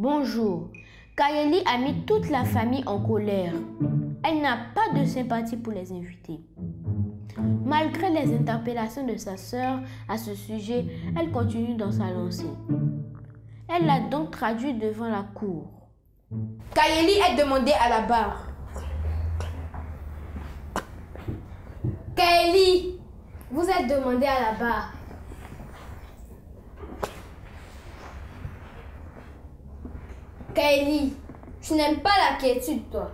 Bonjour. Kayeli a mis toute la famille en colère. Elle n'a pas de sympathie pour les invités. Malgré les interpellations de sa sœur à ce sujet, elle continue dans sa lancée. Elle l'a donc traduit devant la cour. Kayeli est demandée à la barre. Kayeli, vous êtes demandée à la barre. Kayeli, tu n'aimes pas la quiétude, toi.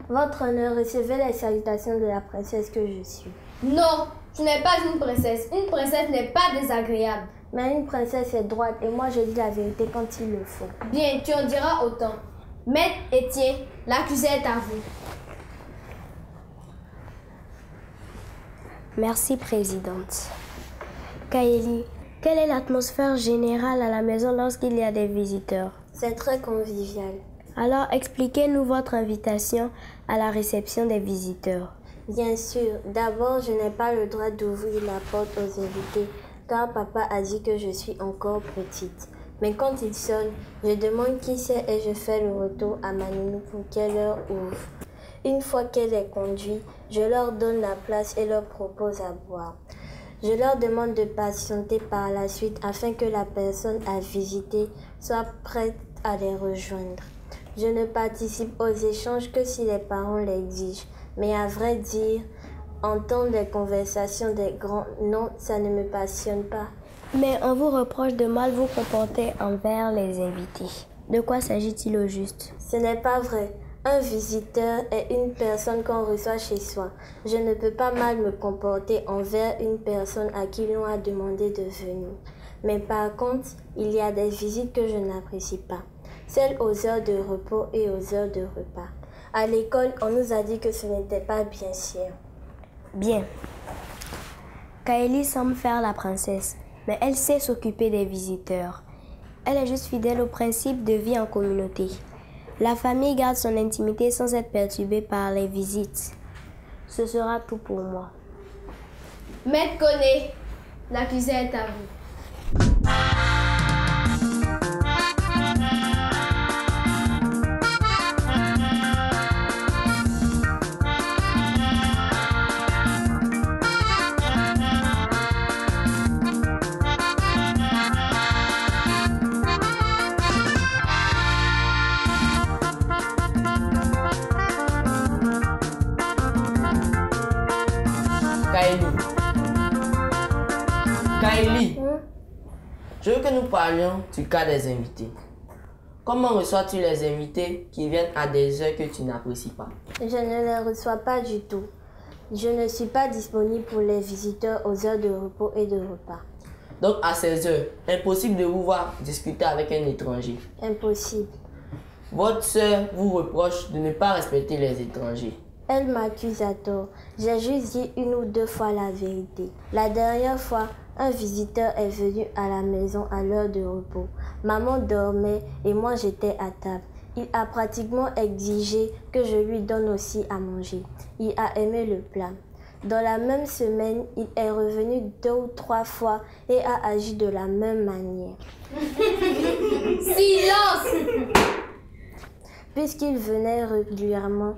Votre honneur, recevez les salutations de la princesse que je suis. Non, tu n'es pas une princesse. Une princesse n'est pas désagréable. Mais une princesse est droite et moi je dis la vérité quand il le faut. Bien, tu en diras autant. Maître Étienne, l'accusé est à vous. Merci, présidente. Kayeli, quelle est l'atmosphère générale à la maison lorsqu'il y a des visiteurs? C'est très convivial. Alors, expliquez-nous votre invitation à la réception des visiteurs. Bien sûr. D'abord, je n'ai pas le droit d'ouvrir la porte aux invités, car papa a dit que je suis encore petite. Mais quand il sonne, je demande qui c'est et je fais le retour à ma nounou pour qu'elle leur ouvre. Une fois qu'elle est conduite, je leur donne la place et leur propose à boire. Je leur demande de patienter par la suite afin que la personne à visiter soit prête à les rejoindre. Je ne participe aux échanges que si les parents l'exigent. Mais à vrai dire, entendre les conversations des grands, non, ça ne me passionne pas. Mais on vous reproche de mal vous comporter envers les invités. De quoi s'agit-il au juste? Ce n'est pas vrai. Un visiteur est une personne qu'on reçoit chez soi. Je ne peux pas mal me comporter envers une personne à qui l'on a demandé de venir. Mais par contre, il y a des visites que je n'apprécie pas. Celles aux heures de repos et aux heures de repas. À l'école, on nous a dit que ce n'était pas bien sûr. Bien. Kayeli semble faire la princesse, mais elle sait s'occuper des visiteurs. Elle est juste fidèle au principe de vie en communauté. La famille garde son intimité sans être perturbée par les visites. Ce sera tout pour moi. Maître Koné, l'accusé est à vous. Kayeli, je veux que nous parlions du cas des invités. Comment reçois-tu les invités qui viennent à des heures que tu n'apprécies pas? Je ne les reçois pas du tout. Je ne suis pas disponible pour les visiteurs aux heures de repos et de repas. Donc à ces heures, impossible de vous voir discuter avec un étranger. Impossible. Votre sœur vous reproche de ne pas respecter les étrangers. Elle m'accuse à tort. J'ai juste dit une ou deux fois la vérité. La dernière fois, un visiteur est venu à la maison à l'heure de repos. Maman dormait et moi j'étais à table. Il a pratiquement exigé que je lui donne aussi à manger. Il a aimé le plat. Dans la même semaine, il est revenu 2 ou 3 fois et a agi de la même manière. Silence! Puisqu'il venait régulièrement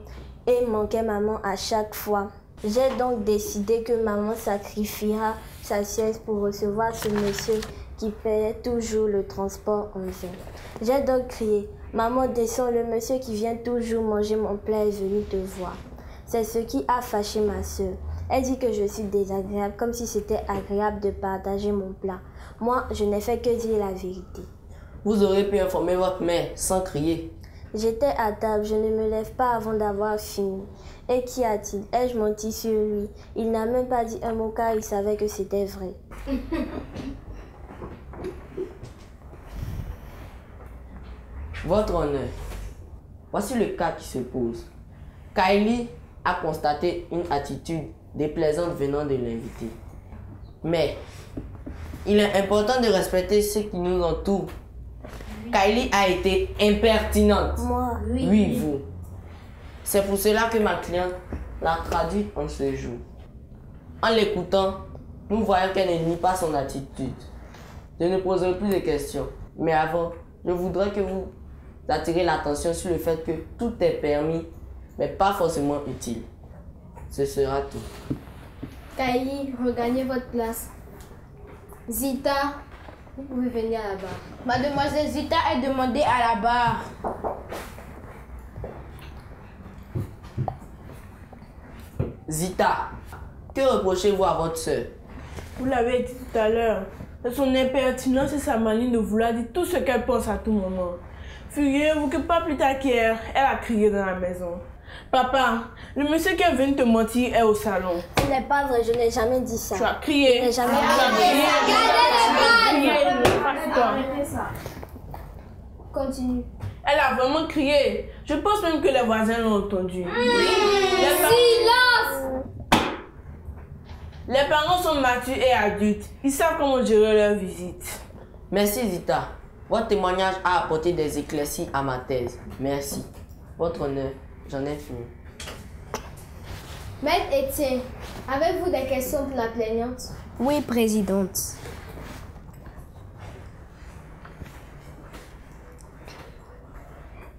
et manquait maman à chaque fois, j'ai donc décidé que maman sacrifiera sa sieste pour recevoir ce monsieur qui payait toujours le transport en vain. J'ai donc crié, « Maman, descends, le monsieur qui vient toujours manger mon plat est venu te voir. » C'est ce qui a fâché ma soeur. Elle dit que je suis désagréable, comme si c'était agréable de partager mon plat. Moi, je n'ai fait que dire la vérité. Vous aurez pu informer votre mère sans crier. J'étais à table, je ne me lève pas avant d'avoir fini. Et qu'y a-t-il? Ai-je menti sur lui? Il n'a même pas dit un mot car il savait que c'était vrai. Votre honneur, voici le cas qui se pose. Kayeli a constaté une attitude déplaisante venant de l'invité. Mais il est important de respecter ceux qui nous entourent. Kayeli a été impertinente. Moi? Oui, vous. C'est pour cela que ma cliente l'a traduite en ce jour. En l'écoutant, nous voyons qu'elle ne nie pas son attitude. Je ne poserai plus de questions. Mais avant, je voudrais que vous d'attirer l'attention sur le fait que tout est permis, mais pas forcément utile. Ce sera tout. Kaeli, regagnez votre place. Zita, vous pouvez venir à la barre. Mademoiselle Zita est demandée à la barre. Zita, que reprochez-vous à votre sœur? Vous l'avez dit tout à l'heure. C'est son impertinence et sa manie de vouloir dire tout ce qu'elle pense à tout moment. Figurez-vous que pas plus tard qu'hier, elle a crié dans la maison. Papa, le monsieur qui est venu te mentir est au salon. Ce n'est pas vrai, je n'ai jamais dit ça. Tu as crié. Je n'ai jamais Arrêtez ça. Continue. Elle a vraiment crié. Je pense même que les voisins l'ont entendu. Silence! Les parents sont matures et adultes. Ils savent comment gérer leur visite. Merci Zita. Votre témoignage a apporté des éclaircies à ma thèse. Merci. Votre honneur, j'en ai fini. Maître Étienne, avez-vous des questions pour la plaignante? Oui, présidente.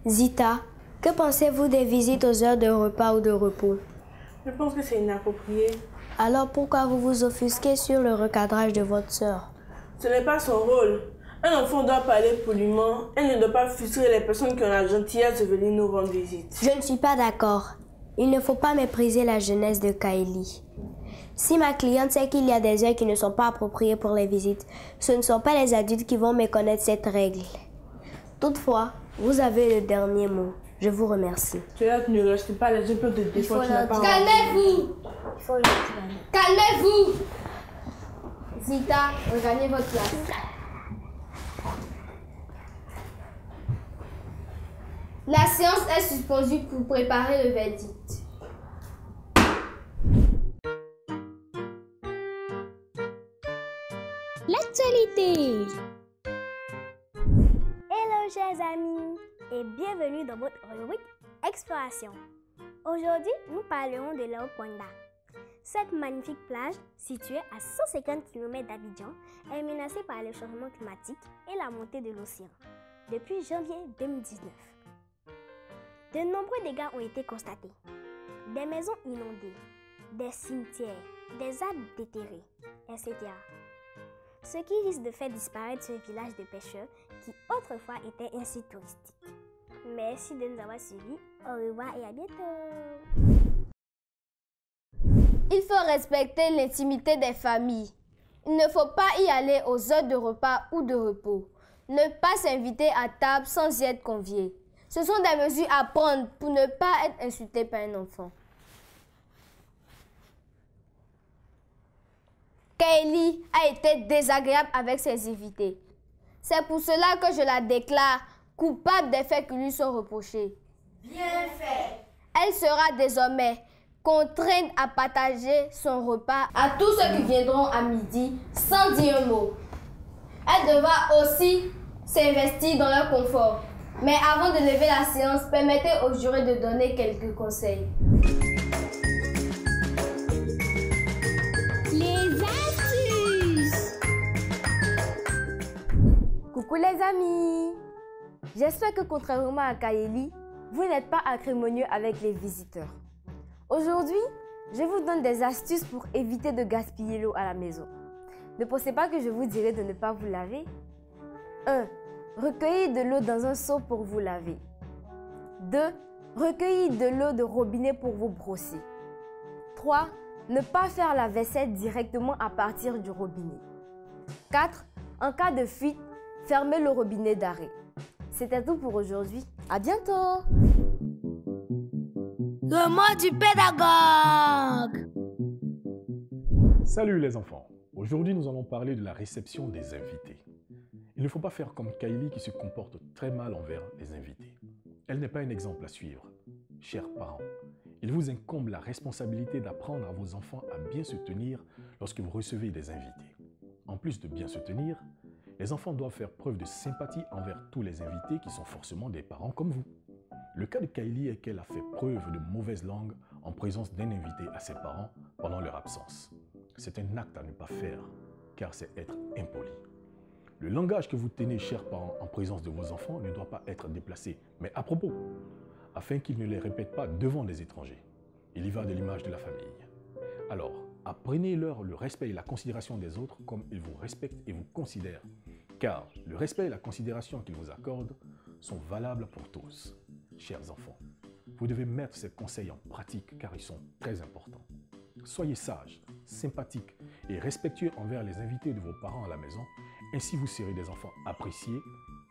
Zita, que pensez-vous des visites aux heures de repas ou de repos? Je pense que c'est inapproprié. Alors pourquoi vous vous offusquez sur le recadrage de votre sœur? Ce n'est pas son rôle. Un enfant doit parler poliment. Elle ne doit pas frustrer les personnes qui ont la gentillesse de venir nous rendre visite. Je ne suis pas d'accord. Il ne faut pas mépriser la jeunesse de Kaeli. Si ma cliente sait qu'il y a des heures qui ne sont pas appropriées pour les visites, ce ne sont pas les adultes qui vont méconnaître cette règle. Toutefois, vous avez le dernier mot. Je vous remercie. Cela ne reste pas les épaules de défense. Calmez-vous! Calmez-vous! Zita, regagnez votre place. La séance est suspendue pour préparer le verdict. L'actualité. Hello chers amis et bienvenue dans votre rubrique Exploration. Aujourd'hui, nous parlerons de Léopolda. Cette magnifique plage, située à 150 km d'Abidjan, est menacée par le changement climatique et la montée de l'océan depuis janvier 2019. De nombreux dégâts ont été constatés. Des maisons inondées, des cimetières, des arbres déterrés, etc. Ce qui risque de faire disparaître ce village de pêcheurs qui autrefois était un site touristique. Merci de nous avoir suivis. Au revoir et à bientôt. Il faut respecter l'intimité des familles. Il ne faut pas y aller aux heures de repas ou de repos. Ne pas s'inviter à table sans y être convié. Ce sont des mesures à prendre pour ne pas être insulté par un enfant. Kaeli a été désagréable avec ses invités. C'est pour cela que je la déclare coupable des faits qui lui sont reprochés. Bien fait. Elle sera désormais contrainte à partager son repas à tous ceux qui viendront à midi sans dire un mot. Elle devra aussi s'investir dans leur confort. Mais avant de lever la séance, permettez aux jurés de donner quelques conseils. Les astuces. Coucou les amis! J'espère que contrairement à Kaeli, vous n'êtes pas acrimonieux avec les visiteurs. Aujourd'hui, je vous donne des astuces pour éviter de gaspiller l'eau à la maison. Ne pensez pas que je vous dirai de ne pas vous laver. 1. Recueillez de l'eau dans un seau pour vous laver. 2. Recueillez de l'eau de robinet pour vous brosser. 3. Ne pas faire la vaisselle directement à partir du robinet. 4. En cas de fuite, fermez le robinet d'arrêt. C'était tout pour aujourd'hui. À bientôt! Le mot du pédagogue. Salut les enfants! Aujourd'hui, nous allons parler de la réception des invités. Il ne faut pas faire comme Kaeli qui se comporte très mal envers les invités. Elle n'est pas un exemple à suivre. Chers parents, il vous incombe la responsabilité d'apprendre à vos enfants à bien se tenir lorsque vous recevez des invités. En plus de bien se tenir, les enfants doivent faire preuve de sympathie envers tous les invités qui sont forcément des parents comme vous. Le cas de Kaeli est qu'elle a fait preuve de mauvaise langue en présence d'un invité à ses parents pendant leur absence. C'est un acte à ne pas faire, car c'est être impoli. Le langage que vous tenez, chers parents, en présence de vos enfants ne doit pas être déplacé, mais à propos, afin qu'ils ne les répètent pas devant des étrangers. Il y va de l'image de la famille. Alors, apprenez-leur le respect et la considération des autres comme ils vous respectent et vous considèrent, car le respect et la considération qu'ils vous accordent sont valables pour tous. Chers enfants, vous devez mettre ces conseils en pratique car ils sont très importants. Soyez sages, sympathiques et respectueux envers les invités de vos parents à la maison. Ainsi, vous serez des enfants appréciés,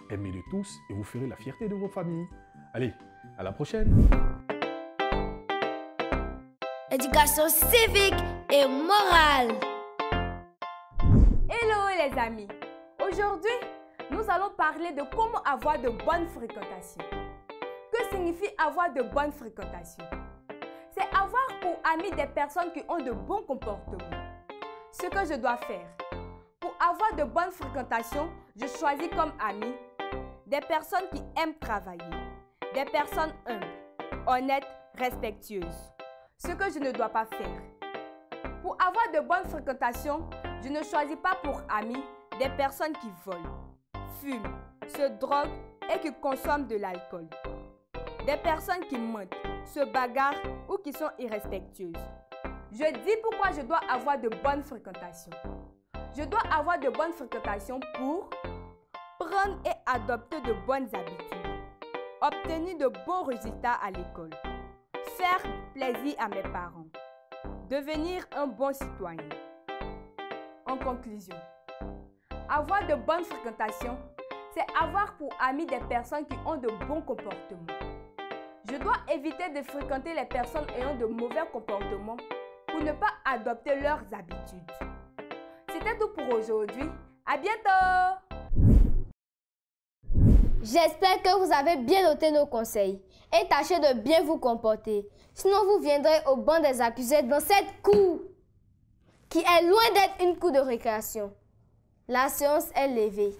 aimés de tous et vous ferez la fierté de vos familles. Allez, à la prochaine! Éducation civique et morale. Hello les amis! Aujourd'hui, nous allons parler de comment avoir de bonnes fréquentations. Que signifie avoir de bonnes fréquentations? C'est avoir pour amis des personnes qui ont de bons comportements. Ce que je dois faire. Pour avoir de bonnes fréquentations, je choisis comme amis des personnes qui aiment travailler, des personnes humbles, honnêtes, respectueuses. Ce que je ne dois pas faire. Pour avoir de bonnes fréquentations, je ne choisis pas pour amis des personnes qui volent, fument, se droguent et qui consomment de l'alcool. Des personnes qui mentent, se bagarrent ou qui sont irrespectueuses. Je dis pourquoi je dois avoir de bonnes fréquentations. Je dois avoir de bonnes fréquentations pour prendre et adopter de bonnes habitudes, obtenir de bons résultats à l'école, faire plaisir à mes parents, devenir un bon citoyen. En conclusion, avoir de bonnes fréquentations, c'est avoir pour amis des personnes qui ont de bons comportements. Je dois éviter de fréquenter les personnes ayant de mauvais comportements pour ne pas adopter leurs habitudes. C'était tout pour aujourd'hui. À bientôt! J'espère que vous avez bien noté nos conseils et tâchez de bien vous comporter. Sinon, vous viendrez au banc des accusés dans cette cour qui est loin d'être une cour de récréation. La séance est levée.